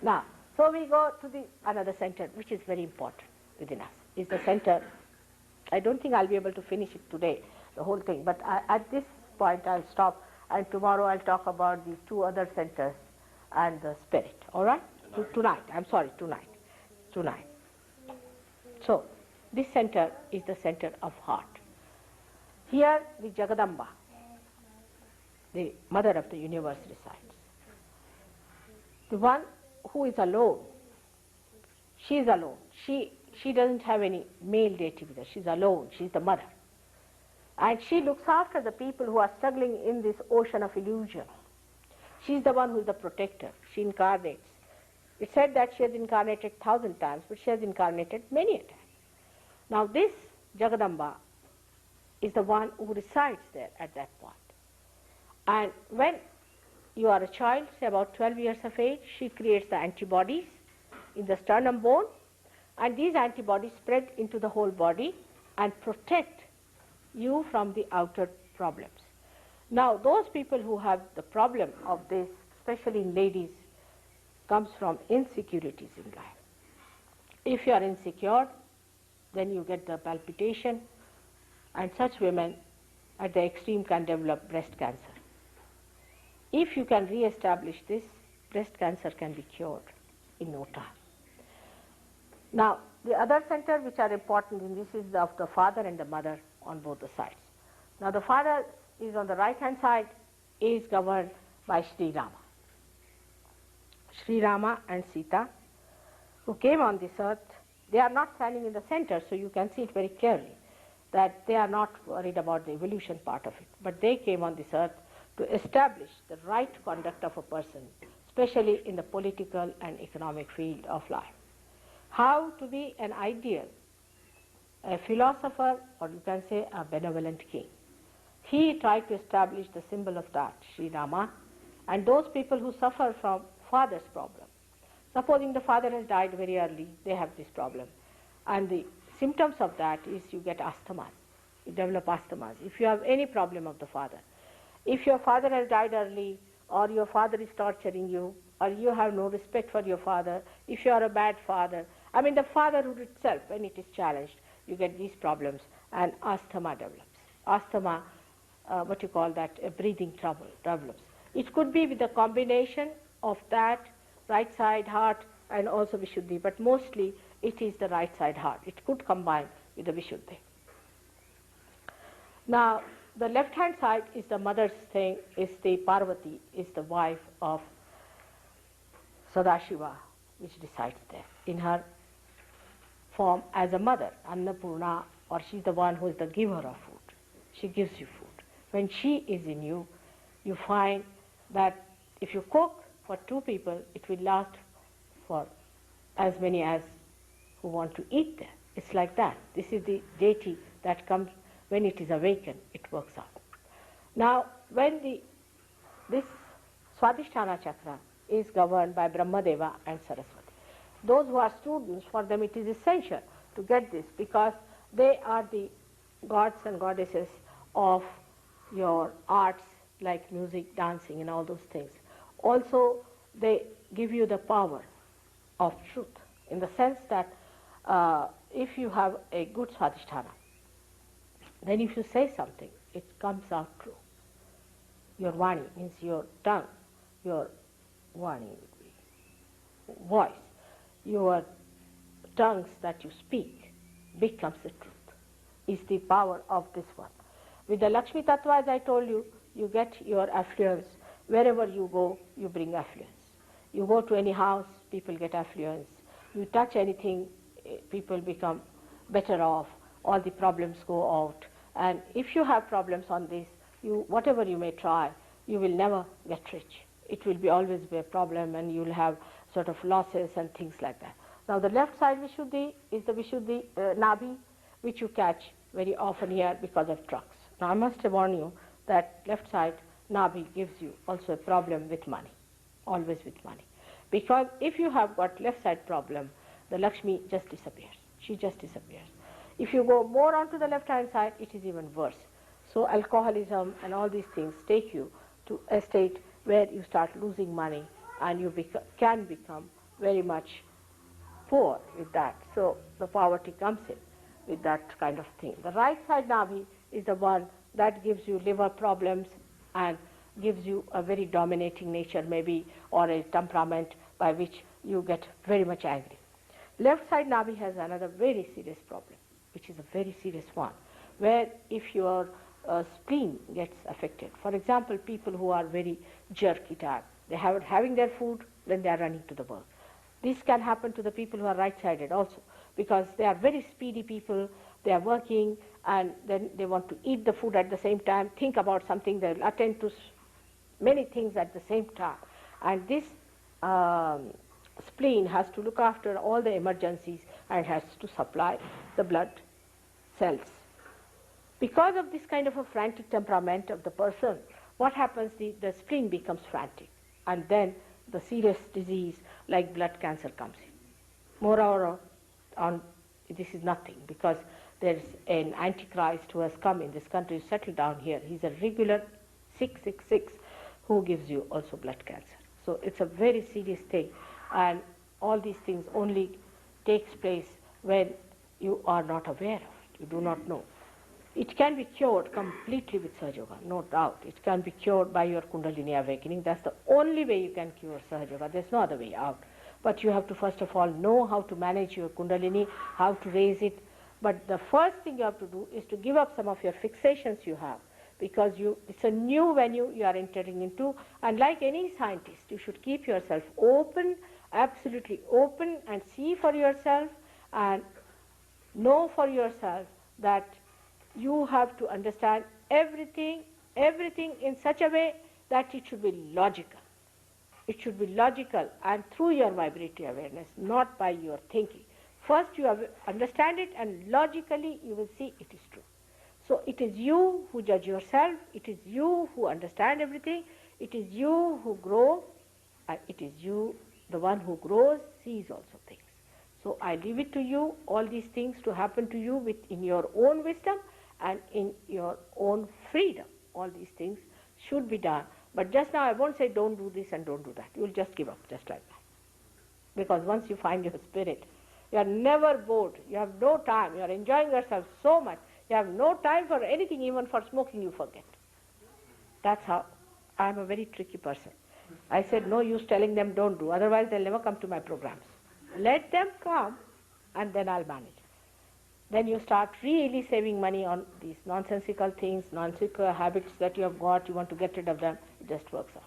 Now, so we go to the another center which is very important within us, is the center. I don't think I'll be able to finish it today, the whole thing, but at this point I'll stop, and tomorrow I'll talk about these two other centers and the spirit. All right? Tonight. I'm sorry, tonight. Tonight. So, this center is the center of heart. Here the Jagadamba, the mother of the universe, resides. The one who is alone, she is alone. She doesn't have any male deity with her. She's alone. She's the mother. And she looks after the people who are struggling in this ocean of illusion. She's the one who is the protector. She incarnates. It's said that she has incarnated 1,000 times, but she has incarnated many a time. Now this Jagadamba is the one who resides there at that point. And when you are a child, say about 12 years of age, she creates the antibodies in the sternum bone, and these antibodies spread into the whole body and protect you from the outer problems. Now those people who have the problem of this, especially in ladies, comes from insecurities in life. If you are insecure, then you get the palpitation, and such women at the extreme can develop breast cancer. If you can re-establish this, breast cancer can be cured in no time. Now, the other centers which are important in this is of the father and the mother on both the sides. Now, the father is on the right-hand side, is governed by Sri Rama. Sri Rama and Sita, who came on this earth, they are not standing in the center, so you can see it very clearly that they are not worried about the evolution part of it. But they came on this earth to establish the right conduct of a person, especially in the political and economic field of life. How to be an ideal, a philosopher, or you can say a benevolent king. He tried to establish the symbol of that, Sri Rama, and those people who suffer from father's problem. Supposing the father has died very early, they have this problem. And the symptoms of that is you get asthmas. You develop asthmas. If you have any problem of the father, if your father has died early, or your father is torturing you, or you have no respect for your father, if you are a bad father, I mean the fatherhood itself, when it is challenged, you get these problems, and asthma develops. Asthma, what you call that, a breathing trouble develops. It could be with a combination of that, right side heart, and also Vishuddhi, but mostly it is the right side heart. It could combine with the Vishuddhi. Now, the left-hand side is the mother's thing, is the Parvati, is the wife of Sadashiva, which resides there in her form as a mother, Annapurna, or she's the one who is the giver of food. She gives you food. When she is in you, you find that if you cook for 2 people, it will last for as many as who want to eat there. It's like that. This is the deity that comes when it is awakened, it works out. Now, when this Swadhisthana chakra is governed by Brahmadeva and Saraswati, those who are students, for them it is essential to get this, because they are the gods and goddesses of your arts like music, dancing, and all those things. Also, they give you the power of truth, in the sense that if you have a good Swadhisthana, then if you say something, it comes out true. Your Vani means your tongue, your Vani would be voice, your tongues that you speak becomes the truth, is the power of this one. With the Lakshmi Tattva, as I told you, you get your affluence. Wherever you go, you bring affluence. You go to any house, people get affluence. You touch anything, people become better off. All the problems go out. And if you have problems on this, whatever you may try, you will never get rich. It will be always be a problem, and you will have sort of losses and things like that. Now the left side Vishuddhi is the Vishuddhi Nabhi, which you catch very often here because of drugs. Now I must warn you that left side Nabhi gives you also a problem with money, always with money. Because if you have got left side problem, the Lakshmi just disappears. She just disappears. If you go more onto the left hand side, it is even worse. So alcoholism and all these things take you to a state where you start losing money, and you can become very much poor with that. So the poverty comes in with that kind of thing. The right side Navi is the one that gives you liver problems and gives you a very dominating nature maybe, or a temperament by which you get very much angry. Left side Navi has another very serious problem, which is a very serious one, where if your spleen gets affected, for example, people who are very jerky type, they have having their food, then they are running to the work. This can happen to the people who are right-sided also, because they are very speedy people, they are working, and then they want to eat the food at the same time, think about something, they will attend to many things at the same time. And this spleen has to look after all the emergencies and has to supply the blood cells. Because of this kind of a frantic temperament of the person, what happens, the spleen becomes frantic, and then the serious disease like blood cancer comes in. Moreover, this is nothing, because there is an antichrist who has come in this country, settled down here. He's a regular 666 who gives you also blood cancer. So it's a very serious thing, and all these things only takes place when you are not aware of it, you do not know. It can be cured completely with Sahaja Yoga, no doubt. It can be cured by your Kundalini awakening. That's the only way you can cure Sahaja Yoga. There's no other way out. But you have to first of all know how to manage your Kundalini, how to raise it. But the first thing you have to do is to give up some of your fixations you have, because it's a new venue you are entering into, and like any scientist, you should keep yourself open, absolutely open, and see for yourself and know for yourself that you have to understand everything in such a way that it should be logical. It should be logical and through your vibratory awareness, not by your thinking. First you understand it, and logically you will see it is true. So it is you who judge yourself, it is you who understand everything, it is you who grow, and it is you, the one who grows, sees also things. So I leave it to you, all these things to happen to you in your own wisdom and in your own freedom. All these things should be done. But just now I won't say don't do this and don't do that. You will just give up, just like that. Because once you find your spirit, you are never bored. You have no time. You are enjoying yourself so much. You have no time for anything, even for smoking you forget. That's how I am a very tricky person. I said no use telling them don't do, otherwise they'll never come to my programs. Let them come and then I'll manage. Then you start really saving money on these nonsensical things, nonsensical habits that you have got, you want to get rid of them, it just works out.